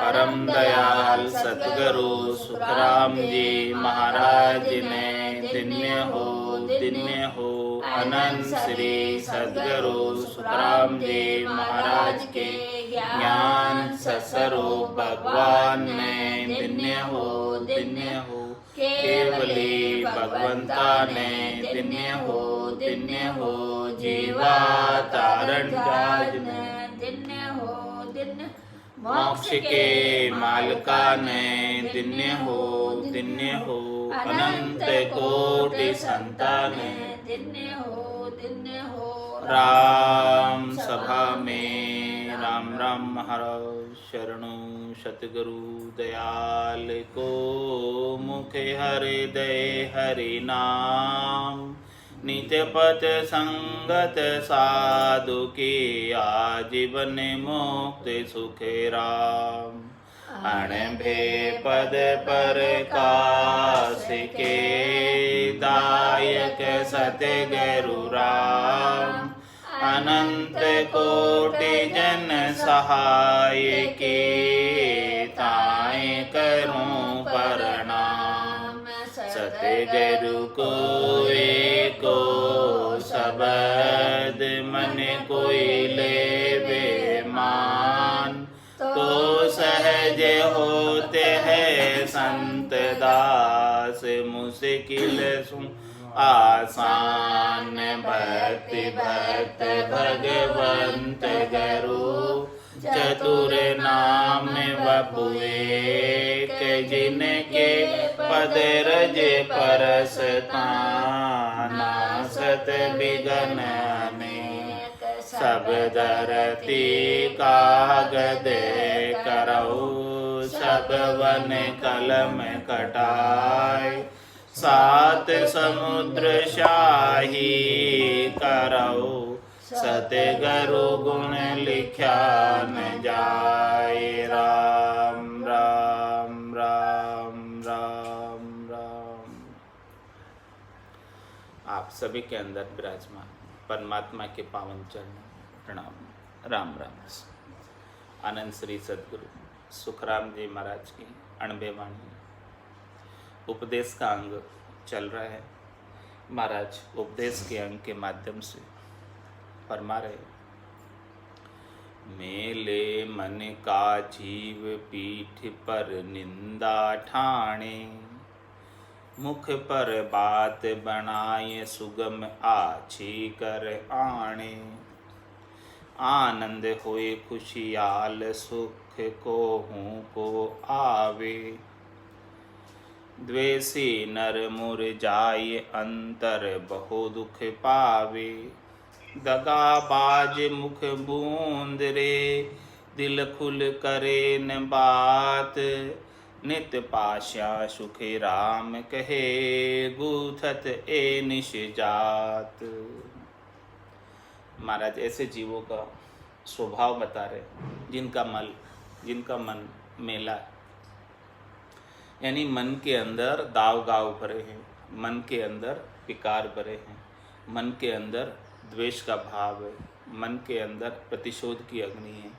परम दयाल सतगुरु सुखराम जी महाराज ने धन्य हो अनंत श्री सतगुरु सुखराम जी महाराज के ज्ञान सस्वरूप भगवान ने धन्य हो केवली भगवंता ने धन्य हो जीवा तारण काज ने धन्य हो मोक्ष के मालका ने धन्य हो अनंत कोटि संतान धन्य हो राम सभा में राम राम महाराज शरणु सतगुरु दयाल को मुखे हृदय हरि नाम नित्य पथ संगत साधु की आजीवन मुक्त सुखे राम अणभे पद पर काश के दायक सतगुरु राम अनंत कोटि जन सहाय के ताय करूं प्रणाम सतगुरु को एको शब्द मन कोई ले मान तो सहज होते हैं संत दास मुश्किल सुन आसान भक्ति भक्त भगवंत गुरु चतुर नाम वपुए जिनके पद रज परसता नासत बिगन अनेक सब धरती कागद करऊ सब वन कलम कटाय सात समुद्र शाही करऊ सतगुरु गुण लिख्या न जाए राम राम राम राम राम। आप सभी के अंदर विराजमान परमात्मा के पावन चरण प्रणाम राम राम। आनंद श्री सतगुरु सुखराम जी महाराज की अणबे वाणी उपदेश का अंग चल रहा है। महाराज उपदेश के अंग के माध्यम से फरमा रहे, मेले मन का जीव पीठ पर निंदा ठाणे मुख पर बात बनाए सुगम आछी कर आणे आनंद होए खुशियाल सुख को हूँ को आवे द्वेषी नर मुरझाए अंतर बहु दुख पावे दगाबाज मुख बूंद रे दिल खुल करे न बात नित पाशा सुखे राम कहे गूथत ए निश जात। महाराज ऐसे जीवों का स्वभाव बता रहे जिनका मन मेला है, यानी मन के अंदर दाव गाव भरे हैं, मन के अंदर विकार भरे हैं, मन के अंदर द्वेष का भाव है, मन के अंदर प्रतिशोध की अग्नि है,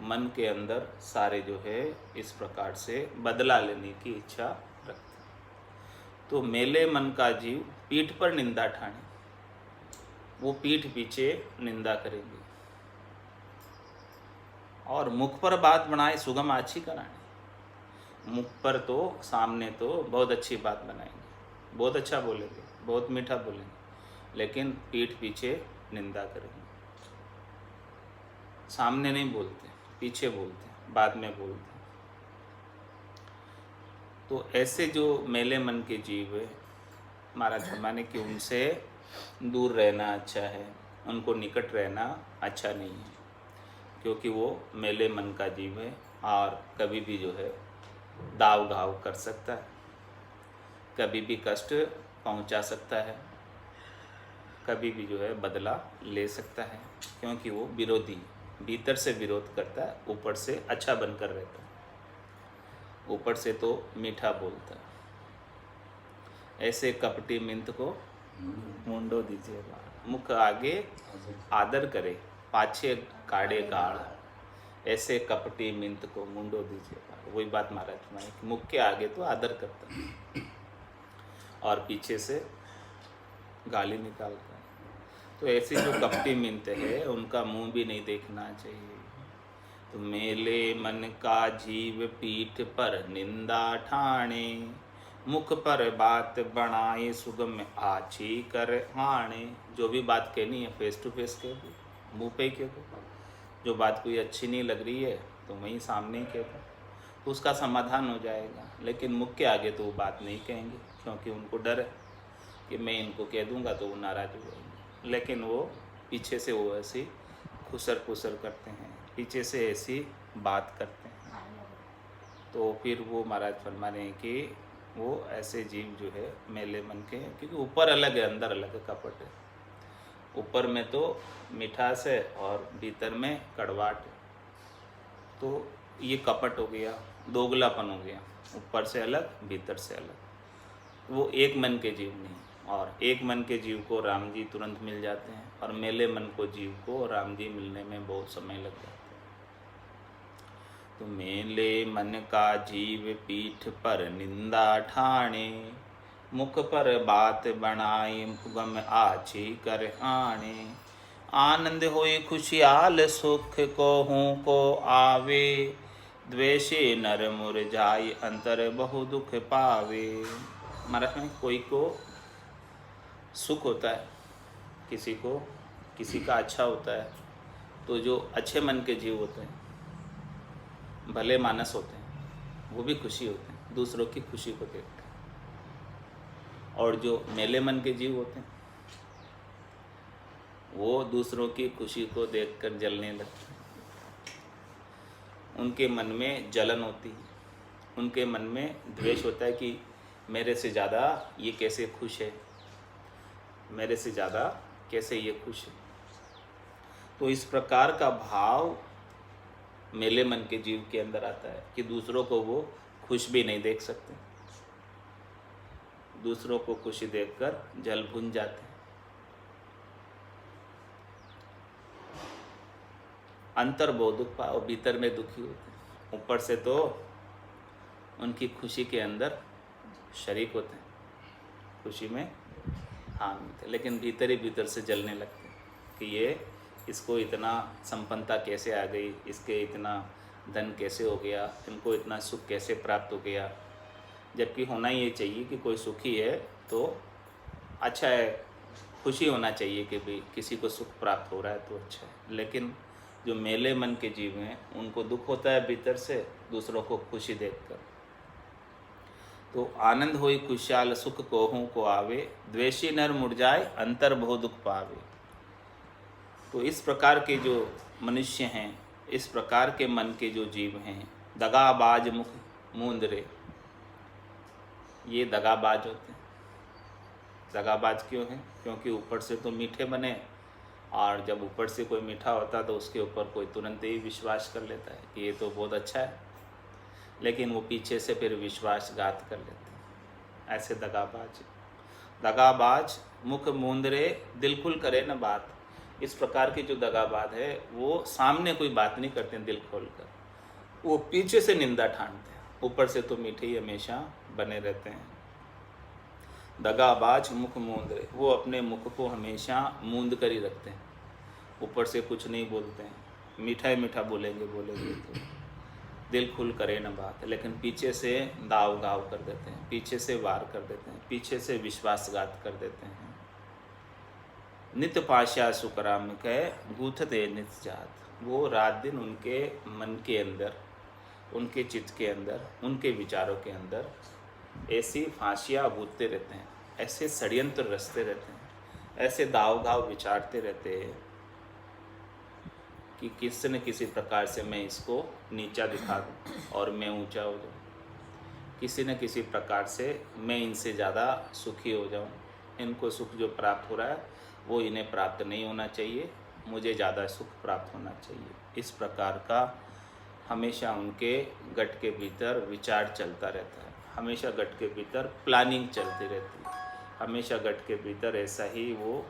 मन के अंदर सारे जो है इस प्रकार से बदला लेने की इच्छा रखते। तो मेले मन का जीव पीठ पर निंदा ठाने, वो पीठ पीछे निंदा करेंगे और मुख पर बात बनाए सुगम आछी कराने। मुख पर तो सामने तो बहुत अच्छी बात बनाएंगे, बहुत अच्छा बोलेंगे, बहुत मीठा बोलेंगे, लेकिन पीठ पीछे निंदा करेंगे। सामने नहीं बोलते, पीछे बोलते, बाद में बोलते। तो ऐसे जो मेले मन के जीव है, महाराज फरमाने कि उनसे दूर रहना अच्छा है, उनको निकट रहना अच्छा नहीं है, क्योंकि वो मेले मन का जीव है और कभी भी जो है दाव घाव कर सकता है, कभी भी कष्ट पहुंचा सकता है, कभी भी जो है बदला ले सकता है, क्योंकि वो विरोधी भीतर से विरोध करता है, ऊपर से अच्छा बनकर रहता है, ऊपर से तो मीठा बोलता है। ऐसे कपटी मिंत को मुंडो दीजिए, मुख आगे आदर करे, पाछे काड़े गाड़, ऐसे कपटी मिंत को मुंडो दीजिए। वही बात महाराज माने कि मुख के आगे तो आदर करता है और पीछे से गाली निकालता है। तो ऐसे जो कपटी मिलते हैं उनका मुंह भी नहीं देखना चाहिए। तो मेले मन का जीव पीठ पर निंदा ठाणे, मुख पर बात बनाए सुगम आछी कर हाणे। जो भी बात कहनी है फेस टू फेस कह दो, मुँह पे कह दो। जो बात कोई अच्छी नहीं लग रही है तो वहीं सामने ही कह दो, तो उसका समाधान हो जाएगा। लेकिन मुख के आगे तो वो बात नहीं कहेंगे, क्योंकि उनको डर है कि मैं इनको कह दूंगा तो वो नाराज़ हो जाएंगे। लेकिन वो पीछे से वो ऐसी खुसर पुसर करते हैं, पीछे से ऐसी बात करते हैं। तो फिर वो महाराज फरमा रहे हैं कि वो ऐसे जीव जो है मेले मन के हैं, क्योंकि ऊपर अलग है अंदर अलग है, कपट है। ऊपर में तो मिठास है और भीतर में कड़वाट है। तो ये कपट हो गया, दोगलापन हो गया, ऊपर से अलग भीतर से अलग। वो एक मन के जीव नहीं, और एक मन के जीव को राम जी तुरंत मिल जाते हैं, और मेले मन को जीव को राम जी मिलने में बहुत समय लग जाता है। तो मेले मन का जीव पीठ पर निंदा ठाणे, मुख पर बात बनाई गम आछी कर आणे। आनंद होई खुशियाल सुख कोहूँ को आवे, द्वेषे नर मुरझाई अंतर बहु दुख पावे। महाराज में कोई को सुख होता है, किसी को किसी का अच्छा होता है, तो जो अच्छे मन के जीव होते हैं, भले मानस होते हैं, वो भी खुशी होते हैं दूसरों की खुशी को देखकर। और जो मेले मन के जीव होते हैं वो दूसरों की खुशी को देखकर जलने लगते हैं। उनके मन में जलन होती है, उनके मन में द्वेष होता है कि मेरे से ज़्यादा ये कैसे खुश है, मेरे से ज़्यादा कैसे ये खुश है। तो इस प्रकार का भाव मेले मन के जीव के अंदर आता है कि दूसरों को वो खुश भी नहीं देख सकते, दूसरों को खुशी देखकर जल भुन जाते हैं। अंतर बहुत दुख पाओ, भीतर में दुखी होते हैं। ऊपर से तो उनकी खुशी के अंदर शरीक होते हैं, खुशी में हाँ मिलते, लेकिन भीतर ही भीतर से जलने लगते हैं कि ये इसको इतना संपन्नता कैसे आ गई, इसके इतना धन कैसे हो गया, इनको इतना सुख कैसे प्राप्त हो गया। जबकि होना ये चाहिए कि कोई सुखी है तो अच्छा है, खुशी होना चाहिए कि भाई किसी को सुख प्राप्त हो रहा है तो अच्छा है। लेकिन जो मेले मन के जीव हैं उनको दुख होता है भीतर से दूसरों को खुशी देखकर। तो आनंद होई खुशहाल सुख कोहूँ को आवे, द्वेषी नर मुरझाए अंतर बहु दुख पावे। तो इस प्रकार के जो मनुष्य हैं, इस प्रकार के मन के जो जीव हैं, दगाबाज मुख मूंदरे, ये दगाबाज होते हैं। दगाबाज क्यों हैं? क्योंकि ऊपर से तो मीठे बने, और जब ऊपर से कोई मीठा होता है तो उसके ऊपर कोई तुरंत ही विश्वास कर लेता है कि ये तो बहुत अच्छा है, लेकिन वो पीछे से फिर विश्वासघात कर लेते हैं। ऐसे दगाबाज मुख मूंदरे, दिल खुल करे न बात। इस प्रकार के जो दगाबाज है वो सामने कोई बात नहीं करते हैं दिल खोल कर, वो पीछे से निंदा ठानते हैं, ऊपर से तो मीठे ही हमेशा बने रहते हैं। दगाबाज मुख मूंदरे, वो अपने मुख को हमेशा मूंद कर ही रखते हैं, ऊपर से कुछ नहीं बोलते हैं, मीठा ही मीठा बोलेंगे तो दिल खुल करे न बात, लेकिन पीछे से दाव गाव कर देते हैं, पीछे से वार कर देते हैं, पीछे से विश्वासघात कर देते हैं। नित्य पाशा सुकराम कह गूथ दे नित जात। वो रात दिन उनके मन के अंदर, उनके चित्त के अंदर, उनके विचारों के अंदर ऐसी फांसियाँ बूझते रहते हैं, ऐसे षड्यंत्र रचते रहते हैं, ऐसे दाव घाव विचारते रहते हैं कि किसी न किसी प्रकार से मैं इसको नीचा दिखा दूँ और मैं ऊंचा हो जाऊँ, किसी न किसी प्रकार से मैं इनसे ज़्यादा सुखी हो जाऊँ, इनको सुख जो प्राप्त हो रहा है वो इन्हें प्राप्त नहीं होना चाहिए, मुझे ज़्यादा सुख प्राप्त होना चाहिए। इस प्रकार का हमेशा उनके गट के भीतर विचार चलता रहता है, हमेशा गट के भीतर प्लानिंग चलती रहती है, हमेशा गट के भीतर ऐसा ही वो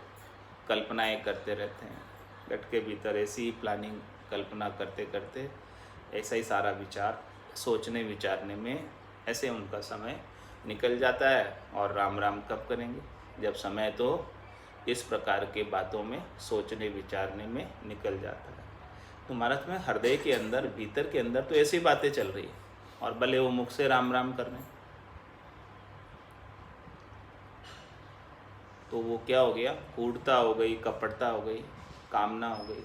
कल्पनाएं करते रहते हैं। गट के भीतर ऐसी प्लानिंग कल्पना करते करते ऐसा ही सारा विचार सोचने विचारने में ऐसे उनका समय निकल जाता है। और राम राम कब करेंगे, जब समय तो इस प्रकार के बातों में सोचने विचारने में निकल जाता है। तो महाराज में हृदय के अंदर, भीतर के अंदर तो ऐसी बातें चल रही है, और भले वो मुख से राम राम कर रहे हैं, तो वो क्या हो गया, कूढ़ता हो गई, कपटता हो गई, कामना हो गई।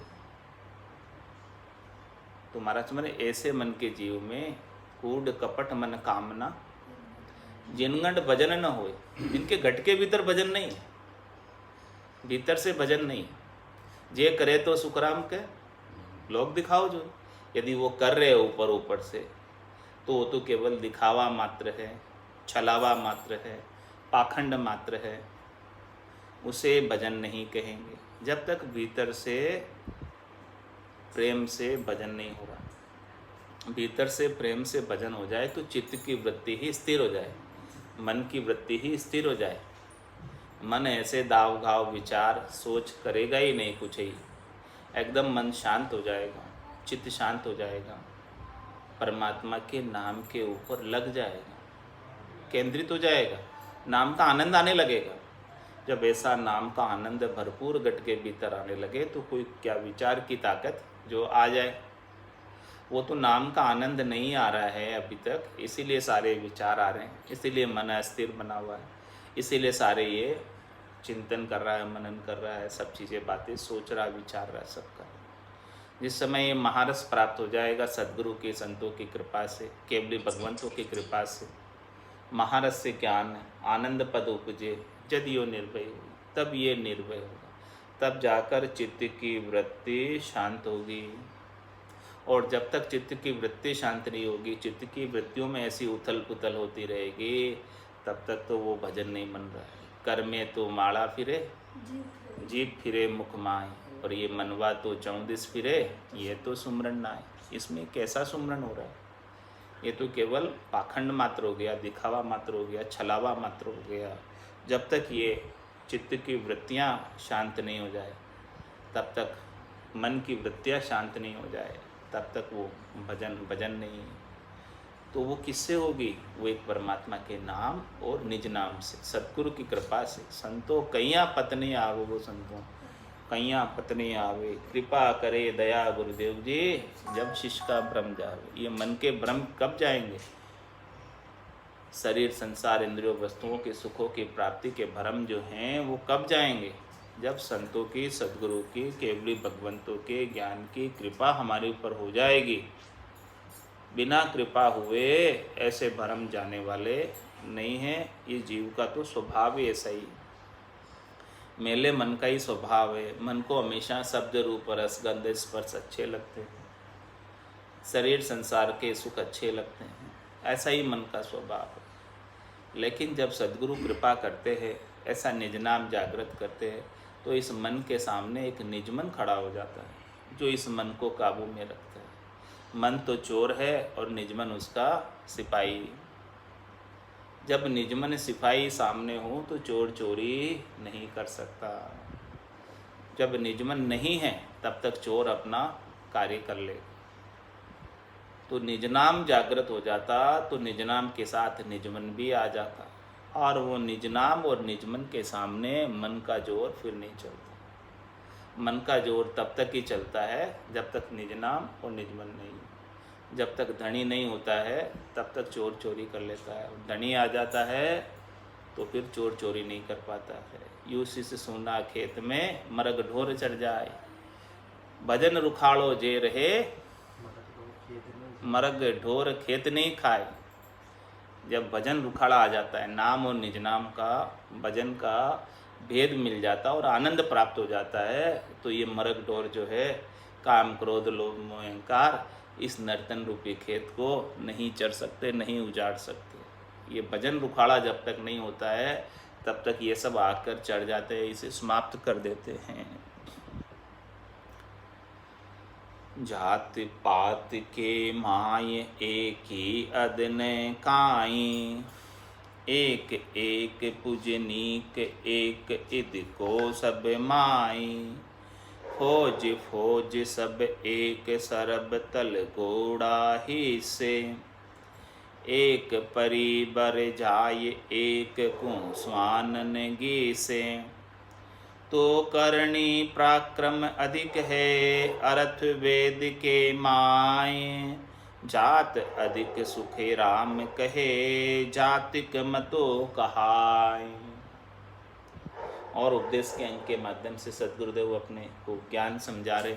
तो महाराज मैंने ऐसे मन के जीव में कूढ़ कपट मन कामना जिनगंड भजन न होए, जिनके घट के भीतर भजन नहीं है, भीतर से भजन नहीं, जे करे तो सुखराम के लोग दिखाओ जो, यदि वो कर रहे ऊपर ऊपर से, तो वो तो केवल दिखावा मात्र है, छलावा मात्र है, पाखंड मात्र है, उसे भजन नहीं कहेंगे। जब तक भीतर से प्रेम से भजन नहीं हो रहा, भीतर से प्रेम से भजन हो जाए तो चित्त की वृत्ति ही स्थिर हो जाए, मन की वृत्ति ही स्थिर हो जाए। मन ऐसे दाव घाव विचार सोच करेगा ही नहीं कुछ ही, एकदम मन शांत हो जाएगा, चित्त शांत हो जाएगा, परमात्मा के नाम के ऊपर लग जाएगा, केंद्रित हो जाएगा, नाम का आनंद आने लगेगा। जब ऐसा नाम का आनंद भरपूर घट के भीतर आने लगे तो कोई क्या विचार की ताकत जो आ जाए, वो तो नाम का आनंद नहीं आ रहा है अभी तक, इसीलिए सारे विचार आ रहे हैं, इसीलिए मन अस्थिर बना हुआ है, इसीलिए सारे ये चिंतन कर रहा है, मनन कर रहा है, सब चीज़ें बातें सोच रहा, विचार रहा है, सब कर रहा है। जिस समय ये महारस प्राप्त हो जाएगा सद्गुरु के संतों की कृपा से, केवली भगवंतों की कृपा से, महारस से ज्ञान आनंद पद उपजे यदि निर्भय होगी, तब ये निर्भय होगा, तब जाकर चित्त की वृत्ति शांत होगी। और जब तक चित्त की वृत्ति शांत नहीं होगी, चित्त की वृत्तियों में ऐसी उथल पुथल होती रहेगी, तब तक तो वो भजन नहीं बन रहा है। कर में तो माड़ा फिरे, जीभ फिरे मुख माए, और ये मनवा तो 34 फिरे, ये तो सुमरन ना है। इसमें कैसा सुमरन हो रहा है, ये तो केवल पाखंड मात्र हो गया, दिखावा मात्र हो गया, छलावा मात्र हो गया। जब तक ये चित्त की वृत्तियाँ शांत नहीं हो जाए, तब तक मन की वृत्तियाँ शांत नहीं हो जाए, तब तक वो भजन नहीं है। तो वो किससे होगी, वो एक परमात्मा के नाम और निज नाम से, सतगुरु की कृपा से। संतो कैया पत्नी आवो, वो संतों कैया पत्नी आवे, कृपा करे दया गुरुदेव जी, जब शिष्य का भ्रम जावे। ये मन के भ्रम कब जाएंगे, शरीर संसार इंद्रियों वस्तुओं के सुखों की प्राप्ति के भ्रम जो हैं वो कब जाएंगे, जब संतों की, सद्गुरु की, केवली भगवंतों के ज्ञान की कृपा हमारे ऊपर हो जाएगी। बिना कृपा हुए ऐसे भ्रम जाने वाले नहीं हैं। ये जीव का तो स्वभाव ही ऐसा ही, मेले मन का ही स्वभाव है। मन को हमेशा शब्द रूप रस गंध स्पर्श अच्छे लगते हैं, शरीर संसार के सुख अच्छे लगते हैं, ऐसा ही मन का स्वभाव है। लेकिन जब सद्गुरु कृपा करते हैं, ऐसा निज नाम जागृत करते हैं, तो इस मन के सामने एक निज मन खड़ा हो जाता है, जो इस मन को काबू में रखता है। मन तो चोर है और निजमन उसका सिपाही। जब निजमन सिपाही सामने हो तो चोर चोरी नहीं कर सकता। जब निजमन नहीं है तब तक चोर अपना कार्य कर ले। तो निजनाम जागृत हो जाता तो निजनाम के साथ निजमन भी आ जाता, और वो निजनाम और निजमन के सामने मन का जोर फिर नहीं चलता। मन का जोर तब तक ही चलता है जब तक निजनाम और निजमन नहीं। जब तक धनी नहीं होता है तब तक चोर चोरी कर लेता है, धनी आ जाता है तो फिर चोर चोरी नहीं कर पाता है। यूसी से सोना खेत में मरग ढोर चढ़ जाए, भजन रुखाड़ो जे रहे मरग ढोर खेत नहीं खाए। जब भजन रुखाड़ा आ जाता है, नाम और निज नाम का भजन का भेद मिल जाता और आनंद प्राप्त हो जाता है, तो ये मरग ढोर जो है काम क्रोध लोभ मोह अहंकार इस नर्तन रूपी खेत को नहीं चर सकते, नहीं उजाड़ सकते। ये भजन रुखाड़ा जब तक नहीं होता है तब तक ये सब आकर चढ़ जाते हैं, इसे समाप्त कर देते हैं। जात पात के माय एक ही अदन काई, एक एक पूजनीक एक इद को सब माई। फौज फौज सब एक सरब तल घोड़ा ही से, एक परी बर जाय एक को स्वानन गीसे। तो करणी पराक्रम अधिक है अर्थ वेद के माय। जात अधिक सुखे राम कहे जातिक मतो कहाय। और उपदेश के अंक के माध्यम से सद्गुरुदेव अपने को ज्ञान समझा रहे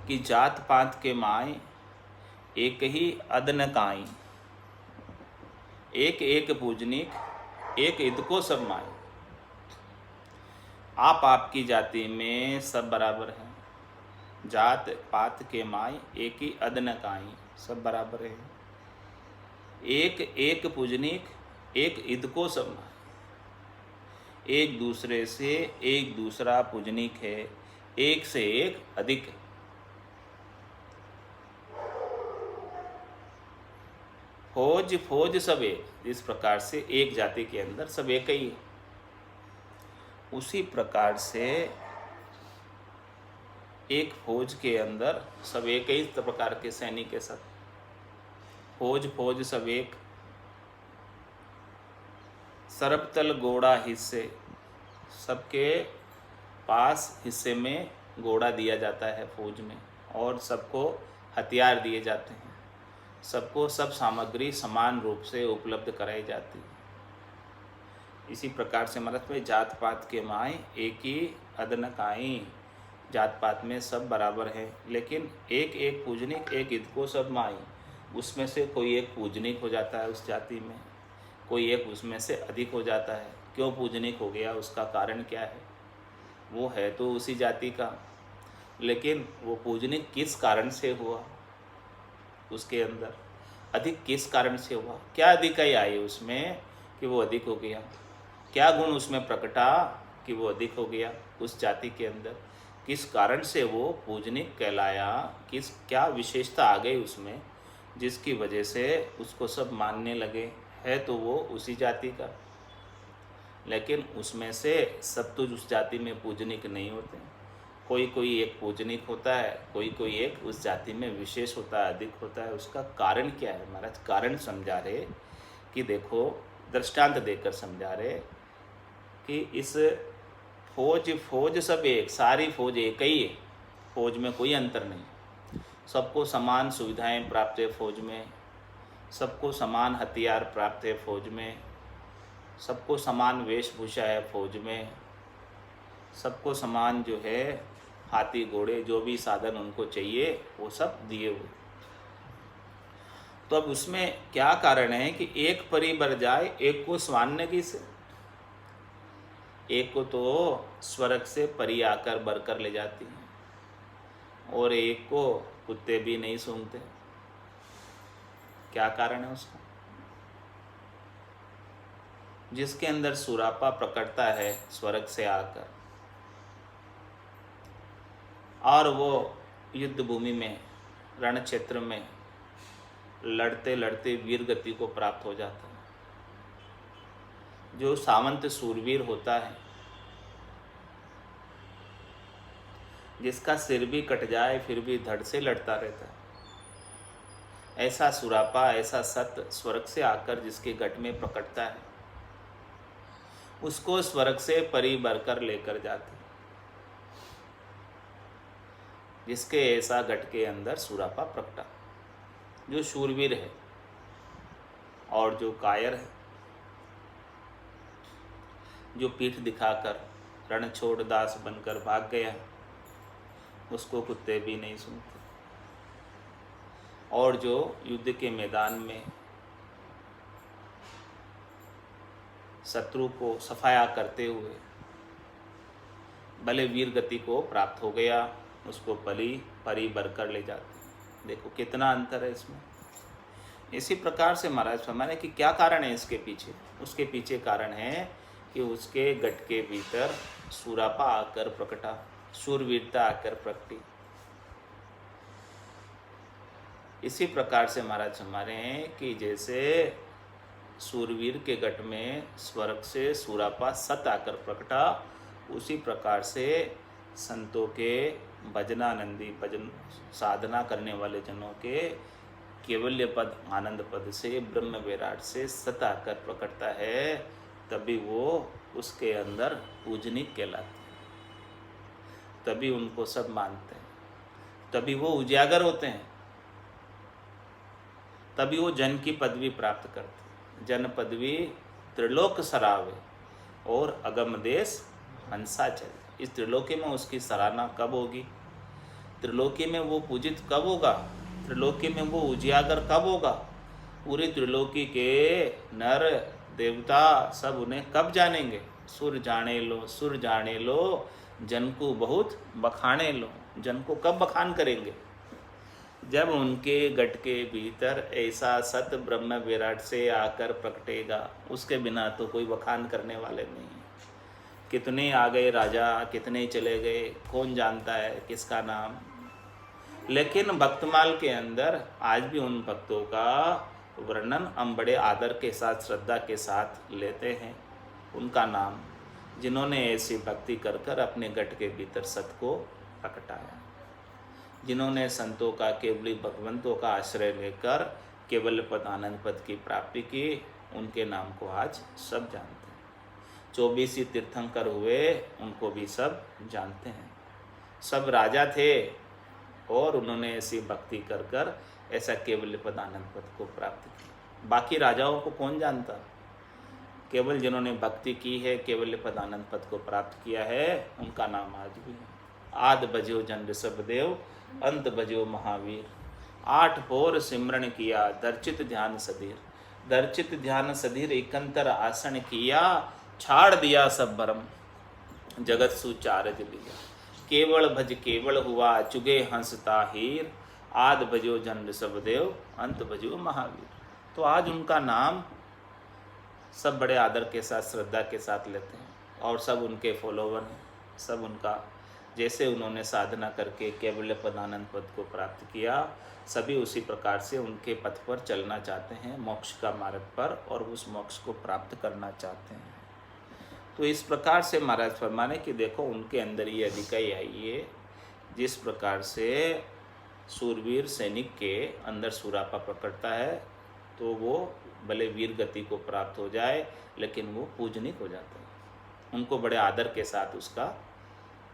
कि जात पात के माय एक ही अदन काई। एक एक पूजनिक एक ईद को सब माय। आप आपकी जाति में सब बराबर हैं। जात पात के माय एक ही अदन काई, सब बराबर है। एक एक पूजनिक एक ईद को सब माय। एक दूसरे से एक दूसरा पूजनिक है, एक से एक अधिक है। फौज फौज सब एक। इस प्रकार से एक जाति के अंदर सब एक ही है। उसी प्रकार से एक फौज के अंदर सब एक ही प्रकार के सैनिक के सब। फौज फौज सब एक। सरबतल घोड़ा हिस्से। सबके पास हिस्से में घोड़ा दिया जाता है फौज में, और सबको हथियार दिए जाते हैं। सबको सब सामग्री समान रूप से उपलब्ध कराई जाती है। इसी प्रकार से मतलब में जात पात के माय एक ही अदन काई। जात पात में सब बराबर है, लेकिन एक एक पूजनिक एक ईद को सब माई। उसमें से कोई एक पूजनिक हो जाता है उस जाति में, कोई एक उसमें से अधिक हो जाता है। क्यों पूजनिक हो गया, उसका कारण क्या है? वो है तो उसी जाति का, लेकिन वो पूजनिक किस कारण से हुआ, उसके अंदर अधिक किस कारण से हुआ, क्या अधिकाई आई उसमें कि वो अधिक हो गया? क्या गुण उसमें प्रकटा कि वो अधिक हो गया उस जाति के अंदर? किस कारण से वो पूजनिक कहलाया? क्या विशेषता आ गई उसमें जिसकी वजह से उसको सब मानने लगे? है तो वो उसी जाति का, लेकिन उसमें से सब तो उस जाति में पूजनिक नहीं होते। कोई कोई एक पूजनिक होता है, कोई कोई एक उस जाति में विशेष होता है, अधिक होता है। उसका कारण क्या है महाराज? कारण समझा रहे कि देखो, दृष्टांत देकर समझा रहे कि इस फौज सब एक, सारी फौज एक ही है। फौज में कोई अंतर नहीं। सबको समान सुविधाएं प्राप्त है फौज में, सबको समान हथियार प्राप्त है फौज में, सबको समान वेशभूषा है फौज में, सबको समान जो है हाथी घोड़े जो भी साधन उनको चाहिए वो सब दिए हुए। तो अब उसमें क्या कारण है कि एक परी बर जाए एक को स्वान्न की से। एक को तो स्वर्ग से परी आकर बरकर ले जाती है, और एक को कुत्ते भी नहीं सूंघते। क्या कारण है उसका? जिसके अंदर सुरापा प्रकटता है स्वर्ग से आकर, और वो युद्ध भूमि में रण क्षेत्र में लड़ते लड़ते वीर गति को प्राप्त हो जाता है। जो सामंत सूरवीर होता है, जिसका सिर भी कट जाए फिर भी धड़ से लड़ता रहता है, ऐसा सुरापा, ऐसा सत्य स्वर्ग से आकर जिसके गट में प्रकटता है, उसको स्वर्ग से परी बरकर लेकर जाते। जिसके ऐसा गट के अंदर सुरापा प्रकटा, जो शूरवीर है और जो कायर है, जो पीठ दिखाकर रण छोड़ दास बनकर भाग गया, उसको कुत्ते भी नहीं सुनते। और जो युद्ध के मैदान में शत्रु को सफाया करते हुए भले वीर गति को प्राप्त हो गया, उसको परी बरकर ले जाते। देखो कितना अंतर है इसमें। इसी प्रकार से महाराज फरमाने कि क्या कारण है इसके पीछे? उसके पीछे कारण है कि उसके गट के भीतर सुरापा आकर प्रकटा, शूरवीरता आकर प्रकटी। इसी प्रकार से महाराज हमारे हैं कि जैसे सूरवीर के गट में स्वर्ग से सुरापा सत आकर प्रकटा, उसी प्रकार से संतों के भजनानंदी भजन साधना करने वाले जनों के केवल्य पद आनंद पद से ब्रह्म विराट से सत आकर प्रकटता है, तभी वो उसके अंदर पूजनिक कहलाते हैं, तभी उनको सब मानते हैं, तभी वो उजागर होते हैं, तभी वो जन की पदवी प्राप्त करते हैं। जन पदवी त्रिलोक सरावे और अगम देश हंसा चले। इस त्रिलोकी में उसकी सराहना कब होगी, त्रिलोकी में वो पूजित कब होगा, त्रिलोकी में वो उजियागर कब होगा, पूरी त्रिलोकी के नर देवता सब उन्हें कब जानेंगे। सुर जाने लो, सुर जाने लो, जन को बहुत बखाने लो। जन को कब बखान करेंगे, जब उनके गट के भीतर ऐसा सत ब्रह्म विराट से आकर प्रकटेगा। उसके बिना तो कोई बखान करने वाले नहीं। कितने आ गए राजा, कितने चले गए, कौन जानता है किसका नाम। लेकिन भक्तमाल के अंदर आज भी उन भक्तों का वर्णन हम बड़े आदर के साथ, श्रद्धा के साथ लेते हैं। उनका नाम, जिन्होंने ऐसी भक्ति कर कर अपने गट के भीतर सत को प्रकटाया, जिन्होंने संतों का, केवली भगवंतों का आश्रय लेकर केवल पद आनंद पद की प्राप्ति की, उनके नाम को आज सब जानते हैं। 24 ही तीर्थंकर हुए, उनको भी सब जानते हैं। सब राजा थे और उन्होंने ऐसी भक्ति कर कर ऐसा केवल पद आनंद पद को प्राप्त किया। बाकी राजाओं को कौन जानता, केवल जिन्होंने भक्ति की है, केवल पद आनंद पद को प्राप्त किया है, उनका नाम आज भी है। आद बजो जन ऋषभ देव, अंत बजो महावीर। 8 पोर सिमरण किया, दर्चित ध्यान सधीर। दर्चित ध्यान सधीर एकंतर आसन किया, छाड़ दिया सब भरम, जगत सुचारज लिया। केवल भज केवल हुआ, चुगे हंसता हीर। आद भजो जन ऋषभ देव, अंत भजो महावीर। तो आज उनका नाम सब बड़े आदर के साथ, श्रद्धा के साथ लेते हैं और सब उनके फॉलोवर हैं। सब उनका, जैसे उन्होंने साधना करके केवल पद आनंद पद को प्राप्त किया, सभी उसी प्रकार से उनके पथ पर चलना चाहते हैं, मोक्ष का मार्ग पर, और उस मोक्ष को प्राप्त करना चाहते हैं। तो इस प्रकार से महाराज फरमाने कि देखो उनके अंदर ये अधिकाई आई है। जिस प्रकार से सूरवीर सैनिक के अंदर सुरापा पकड़ता है, तो वो भले वीर गति को प्राप्त हो जाए, लेकिन वो पूजनिक हो जाता है। उनको बड़े आदर के साथ उसका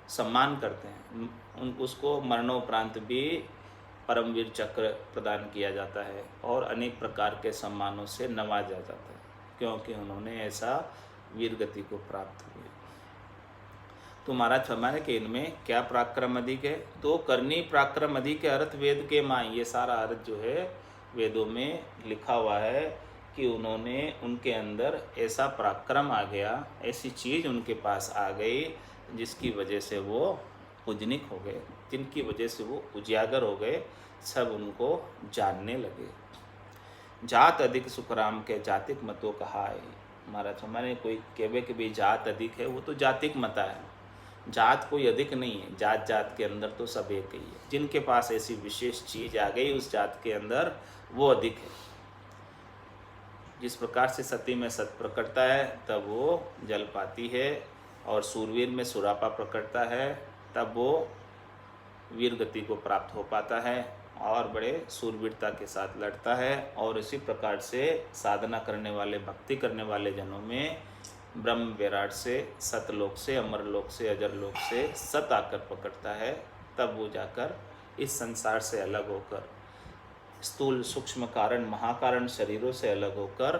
सम्मान करते हैं। उसको मरणोपरांत भी परमवीर चक्र प्रदान किया जाता है और अनेक प्रकार के सम्मानों से नवाजा जाता है, क्योंकि उन्होंने ऐसा वीर गति को प्राप्त हुए। तो महाराज फरमाने कि इनमें क्या पराक्रम अधिक है, तो करनी पराक्रम अधिक है, अर्थ वेद के माँ। ये सारा अर्थ जो है वेदों में लिखा हुआ है कि उन्होंने, उनके अंदर ऐसा पराक्रम आ गया, ऐसी चीज़ उनके पास आ गई जिसकी वजह से वो पूजनिक हो गए, जिनकी वजह से वो उजागर हो गए, सब उनको जानने लगे। जात अधिक सुखराम के जातिक मतों कहा है। महाराज हमारे कोई कहवे कि भाई जात अधिक है, वो तो जातिक मता है। जात कोई अधिक नहीं है, जात जात के अंदर तो सब एक ही है। जिनके पास ऐसी विशेष चीज़ आ गई उस जात के अंदर, वो अधिक है। जिस प्रकार से सती में सत प्रकटता है तब वो जल पाती है, और सूरवीर में सुरापा प्रकटता है तब वो वीर गति को प्राप्त हो पाता है और बड़े सूरवीरता के साथ लड़ता है। और इसी प्रकार से साधना करने वाले, भक्ति करने वाले जनों में ब्रह्म विराट से, सतलोक से, अमरलोक से, अजरलोक से सत आकर पकड़ता है, तब वो जाकर इस संसार से अलग होकर, स्थूल सूक्ष्म कारण महाकारण शरीरों से अलग होकर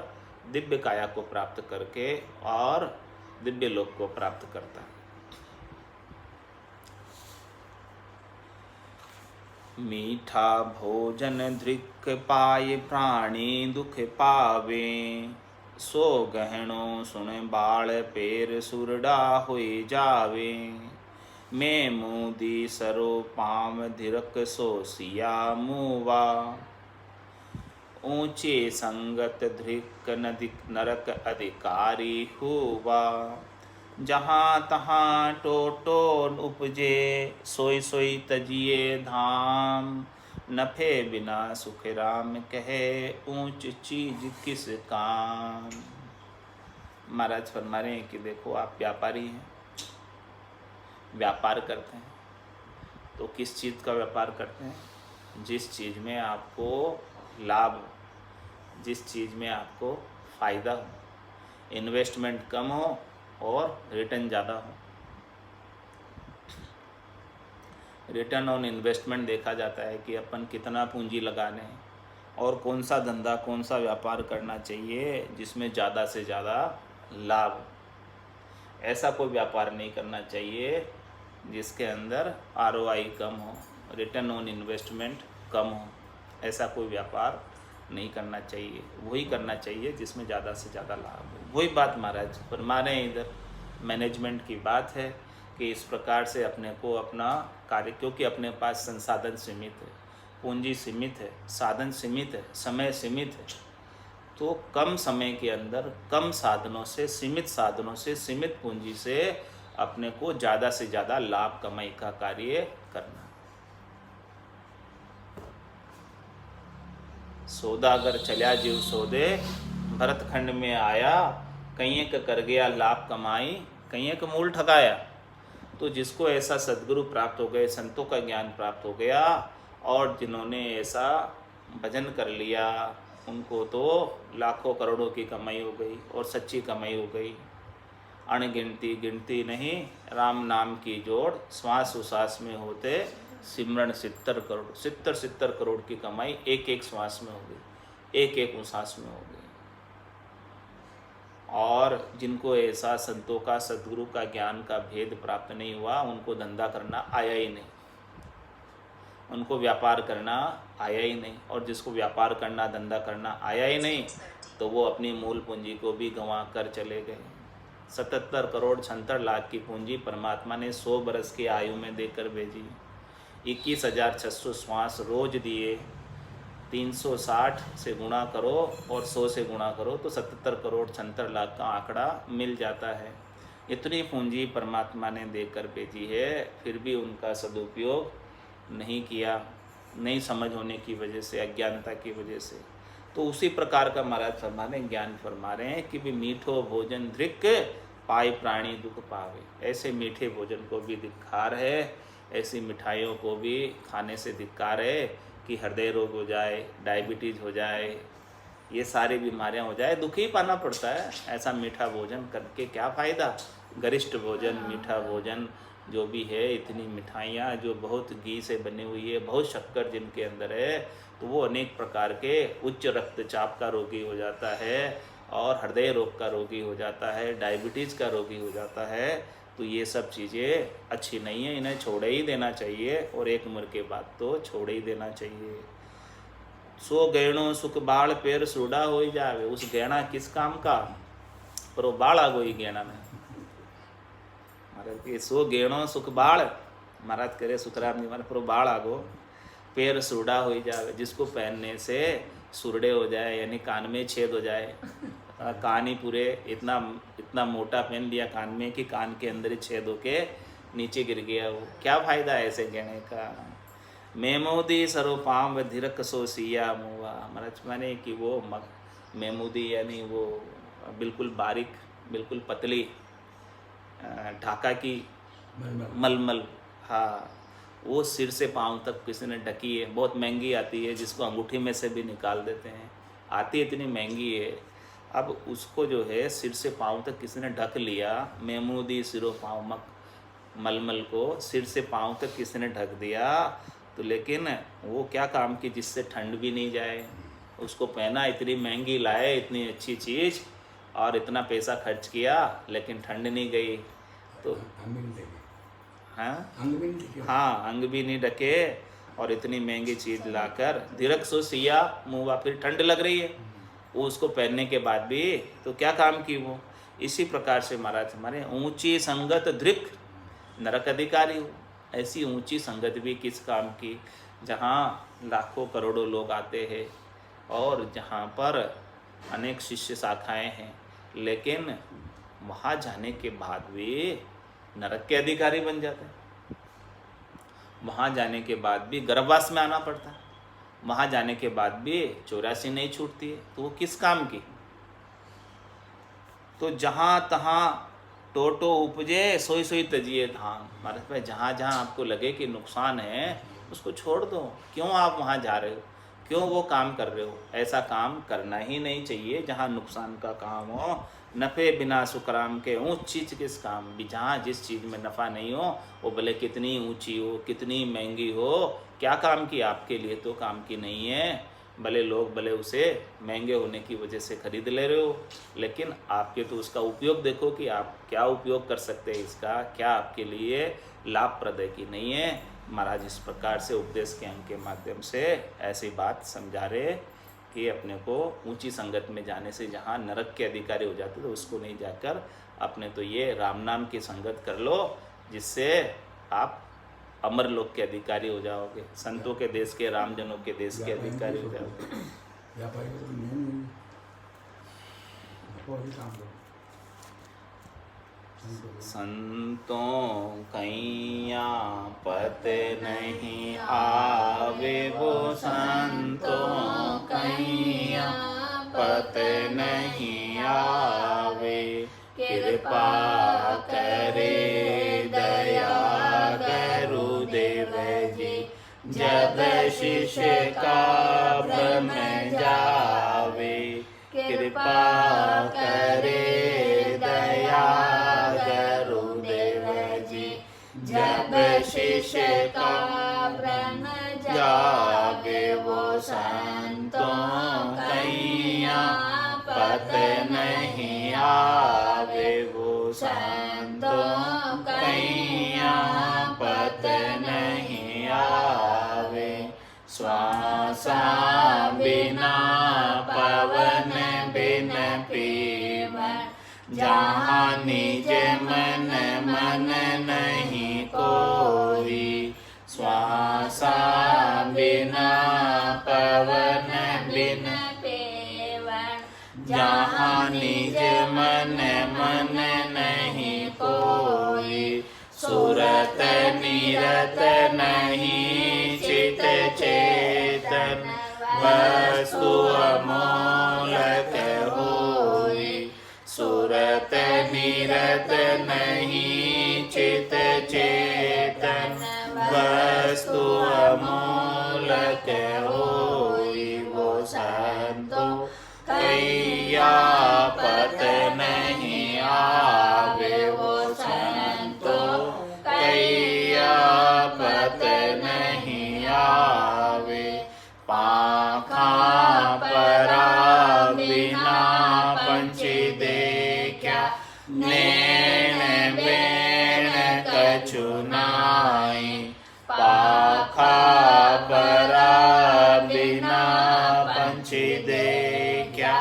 दिव्य काया को प्राप्त करके और दिव्य लोक को प्राप्त करता है। मीठा भोजन धृक पाए प्राणी दुख पावे, सो गहनो सुन बाल पेर सुरडा हुई जावे। मैं मुदी सरो पाम धिरक सो सिया मुवा, ऊंचे संगत धृक नरक अधिकारी हुआ। जहाँ तहाँ टोटो उपजे, सोई सोई तजिए धाम। नफे बिना सुख राम कहे, ऊंच चीज किस काम। महाराज फरमा रहे हैं कि देखो आप व्यापारी हैं, व्यापार करते हैं, तो किस चीज़ का व्यापार करते हैं? जिस चीज़ में आपको लाभ हो, जिस चीज़ में आपको फ़ायदा हो, इन्वेस्टमेंट कम हो और रिटर्न ज़्यादा हो। रिटर्न ऑन इन्वेस्टमेंट देखा जाता है कि अपन कितना पूंजी लगाने हैं और कौन सा धंधा, कौन सा व्यापार करना चाहिए जिसमें ज़्यादा से ज़्यादा लाभ हो। ऐसा कोई व्यापार नहीं करना चाहिए जिसके अंदर ROI कम हो, रिटर्न ऑन इन्वेस्टमेंट कम हो। ऐसा कोई व्यापार नहीं करना चाहिए, वही करना चाहिए जिसमें ज़्यादा से ज़्यादा लाभ हो। वही बात महाराज फरमा रहे हैं इधर, मैनेजमेंट की बात है कि इस प्रकार से अपने को अपना कार्य, क्योंकि अपने पास संसाधन सीमित है, पूंजी सीमित है, साधन सीमित है, समय सीमित है, तो कम समय के अंदर कम साधनों से, सीमित साधनों से, सीमित पूंजी से अपने को ज़्यादा से ज़्यादा लाभ कमाई का कार्य करना। सौदा अगर चल्या जीव सौदे, भरतखंड में आया, कहीं का कर गया लाभ कमाई, कहीं का मूल ठगाया। तो जिसको ऐसा सद्गुरु प्राप्त हो गए, संतों का ज्ञान प्राप्त हो गया और जिन्होंने ऐसा भजन कर लिया, उनको तो लाखों करोड़ों की कमाई हो गई और सच्ची कमाई हो गई। अणगिनती गिनती नहीं, राम नाम की जोड़, श्वास उश्वास में होते सिमरन 70 करोड़, 70 करोड़ की कमाई एक एक श्वास में हो गई, एक एक उश्वास में हो गई। और जिनको ऐसा संतों का, सद्गुरु का ज्ञान का भेद प्राप्त नहीं हुआ, उनको धंधा करना आया ही नहीं, उनको व्यापार करना आया ही नहीं। और जिसको व्यापार करना, धंधा करना आया ही नहीं, तो वो अपनी मूल पूंजी को भी गंवा कर चले गए। 77 करोड़ 76 लाख की पूंजी परमात्मा ने 100 बरस की आयु में देकर भेजी। 21,600 श्वास रोज दिए, 360 से गुणा करो और 100 से गुणा करो तो 77 करोड़ 76 लाख का आंकड़ा मिल जाता है। इतनी पूंजी परमात्मा ने देकर भेजी है, फिर भी उनका सदुपयोग नहीं किया, नहीं समझ होने की वजह से, अज्ञानता की वजह से। तो उसी प्रकार का महाराज फरमाने, ज्ञान फरमा रहे हैं कि भी मीठो भोजन धृक पाए प्राणी दुख पावे। ऐसे मीठे भोजन को भी धिक्कार है, ऐसी मिठाइयों को भी खाने से धिक्कार है कि हृदय रोग हो जाए, डायबिटीज़ हो जाए, ये सारी बीमारियां हो जाए, दुख ही पाना पड़ता है। ऐसा मीठा भोजन करके क्या फ़ायदा। गरिष्ठ भोजन, मीठा भोजन जो भी है, इतनी मिठाइयाँ जो बहुत घी से बनी हुई है, बहुत शक्कर जिनके अंदर है, तो वो अनेक प्रकार के उच्च रक्तचाप का रोगी हो जाता है और हृदय रोग का रोगी हो जाता है, डायबिटीज़ का रोगी हो जाता है। तो ये सब चीज़ें अच्छी नहीं है, इन्हें छोड़ ही देना चाहिए और एक उम्र के बाद तो छोड़ ही देना चाहिए। सो गहणों सुख बाल पेर सूडा हो जावे। उस गहना किस काम का, पर वो बाल आ गई गहना में। महाराज के सो गहणों सुख बाल, महाराज करे सुखराम जी महाराज, पर बाल आ गो, पैर सूडा हो जावे, जिसको पहनने से सुरड़े हो जाए, यानी कान में छेद हो जाए। कान ही पूरे इतना मोटा पहन लिया कान में कि कान के अंदर ही छेद होके नीचे गिर गया। वो क्या फ़ायदा है ऐसे गहने का। मेमोदी सरो पाम धीरक सो सिया मुआ। महाराज माने कि वो मेमोदी यानी वो बिल्कुल बारीक, बिल्कुल पतली ढाका की मलमल, हाँ, वो सिर से पाँव तक किसी ने ढकी है। बहुत महंगी आती है, जिसको अंगूठी में से भी निकाल देते हैं, आती इतनी महंगी है। अब उसको जो है सिर से पाँव तक किसी ने ढक लिया, मेमूदी सिरो पाँव मलमल को सिर से पाँव तक किसी ने ढक दिया, तो लेकिन वो क्या काम की, जिससे ठंड भी नहीं जाए। उसको पहना, इतनी महंगी लाए, इतनी अच्छी चीज़ और इतना पैसा खर्च किया, लेकिन ठंड नहीं गई। तो हाँ, अंग भी नहीं ढके और इतनी महंगी चीज़ लाकर धीरक सो सिया मुँह, फिर ठंड लग रही है वो उसको पहनने के बाद भी, तो क्या काम की वो। इसी प्रकार से महाराज हमारे ऊंची संगत धृक नरक अधिकारी हो। ऐसी ऊंची संगत भी किस काम की, जहाँ लाखों करोड़ों लोग आते हैं और जहाँ पर अनेक शिष्य शाखाएं हैं, लेकिन वहाँ जाने के बाद भी नरक के अधिकारी बन जाते हैं। वहाँ जाने के बाद भी गर्भवास में आना पड़ता है, वहाँ जाने के बाद भी 84 नहीं छूटती है, तो वो किस काम की। तो जहाँ तहाँ टोटो उपजे सोई सोई तजिए धाम। महाराज भाई, जहाँ जहाँ आपको लगे कि नुकसान है उसको छोड़ दो, क्यों आप वहाँ जा रहे हो। क्यों वो काम कर रहे हो? ऐसा काम करना ही नहीं चाहिए जहाँ नुकसान का काम हो। नफ़े बिना सुकराम के ऊँच चीज़ किस काम भी, जहाँ जिस चीज़ में नफ़ा नहीं हो वो भले कितनी ऊंची हो, कितनी महंगी हो, क्या काम की? आपके लिए तो काम की नहीं है। भले लोग भले उसे महंगे होने की वजह से खरीद ले रहे हो, लेकिन आपके तो उसका उपयोग देखो कि आप क्या उपयोग कर सकते हैं इसका, क्या आपके लिए लाभप्रद है कि नहीं है। महाराज इस प्रकार से उपदेश के अंग के माध्यम से ऐसी बात समझा रहे कि अपने को ऊंची संगत में जाने से जहाँ नरक के अधिकारी हो जाते तो उसको नहीं जाकर अपने तो ये राम नाम की संगत कर लो, जिससे आप अमर लोक के अधिकारी हो जाओगे, संतों के देश के, रामजनों के देश के अधिकारी हो जाओगे। संतों कैया पत नहीं आवे, वो संतों कैया पत नहीं आवे। कृपा करे दया गुरुदेव जी, जब शिष्य का भ्रम जावे। कृपा करे दया गुरुदेव जी, जब शिष्य का भ्रम जावे। वो संतों कैया पत नहीं आवे, वो संतों कैया पत नहीं आवे। श्वासा बिना पवन बिन पीवन, जहाँ निज मन मन नहीं कोई। श्वासा बिना पवन बिन पीवन, जहाँ निज मन मन नहीं कोई। सुरत निरत नहीं चित चेतन, वस्तु अमोलक होई। सुरत निरत नहीं चित चेतन, वस्तु अमोलक होई। वो संतों कैया पत नहीं आवे, वो संतों कैया पत नहीं आवे। पाखा परा बिना पंछी देखा, नैन बैन कछु नाई। पाखा परा बिना पंछी देखा,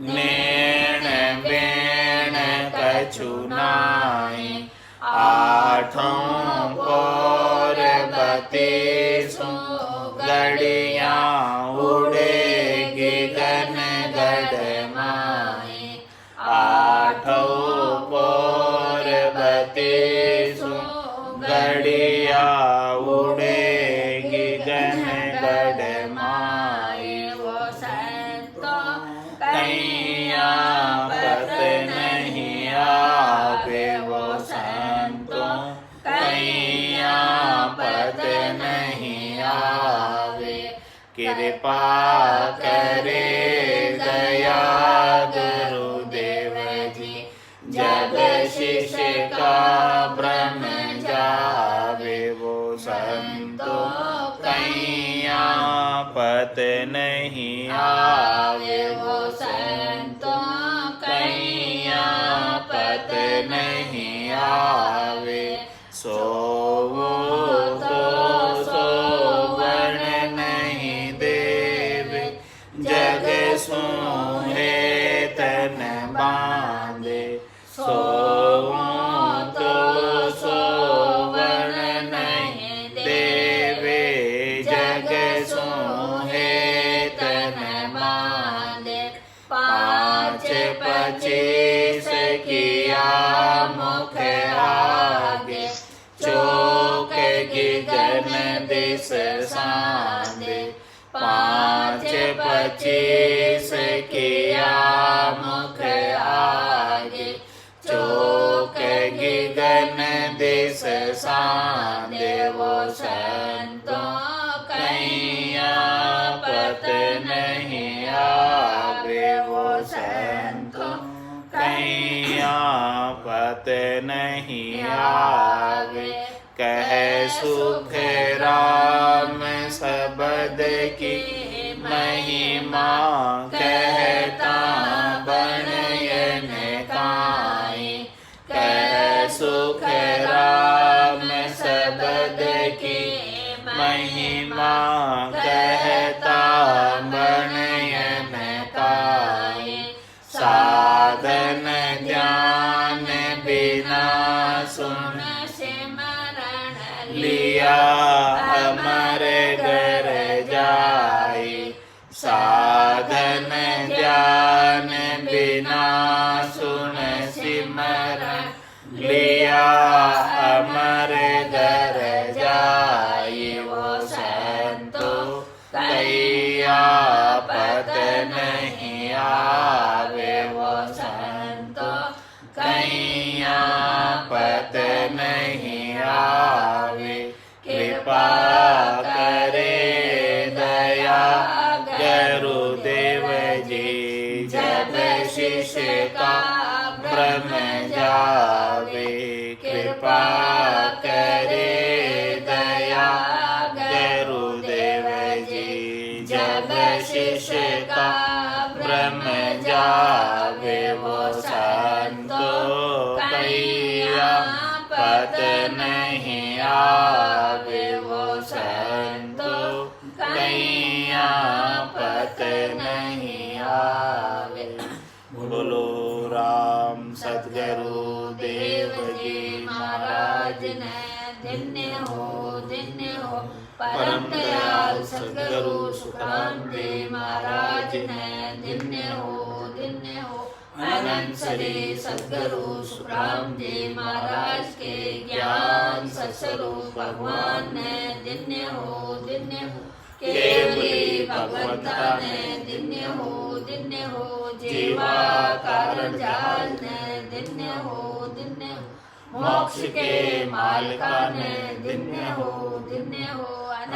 नैन बैन कछु नाई। आठों पौर बत्तीसों गड़ियाँ उड़ेगी गन गड़माई। आठों पौर बत्तीसों गड़ियाँ उड़ेगी गन गड़माई। वो संतों कैया पत नहीं आवे, वो संतों कैया पत नहीं आवे। कृपा करे दया गुरुदेव जी, जब शिष्य का भ्रम जावे। वो संतों कैया पत नहीं आवे, वो संतों कैया पत नहीं आवे। सोवो तो सोवण नहीं देवे, जग सोहे तन बांधे। सोवो तो सोवण नहीं देवे, जग सोहे तन बांधे। पाँच पचीस किया मुख आगे, चौक गिगन दिस सांदे। पाँच पचीस किया मुख आगे, चौक गिगन दिस सांदे। वो संतों कैया पत आवे। कह सुख राम सबद की महिमा, कहता बनयन काई। कह सुख राम सबद की महिमा, कहता बनयन काई। साधन ज्ञान बिना सुन सिमरन लिया, अमर घर जाए। साधन ज्ञान बिना सुन सिमरन लिया, अमर घर जाए। वो संतो कैया पत नहीं आवे। वो संतो कैया पत नहीं आवे। कृपा करे दया गुरुदेव जी, जब शिष्य का भ्रम जावे। कृपा करे दया गुरुदेव जी, जब शिष्य का भ्रम जावे। वो संतो कैया पत नहीं आवे। वो संतो कैया पत नहीं आवे। बोलो राम सद्गुरु देव जी महाराज ने धन्य हो। परम दयाल सद्गुरु सुखराम जी महाराज ने धन्य हो। अनंत श्री सद्गुरु सुखराम जी महाराज के ज्ञान सत्स्वरूप भगवान ने धन्य हो। केवली भगवंता ने धन्य हो। जीवा कारण जाल ने धन्य हो। मोक्ष के मालिका ने धन्य हो।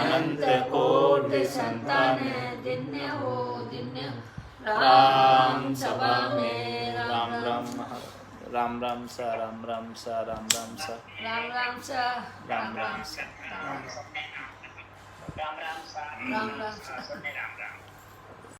अनंत कोटि संतान धन्य हो। राम सभा में राम राम राम राम सा राम राम सा राम राम सा राम राम सा राम राम सा राम राम सा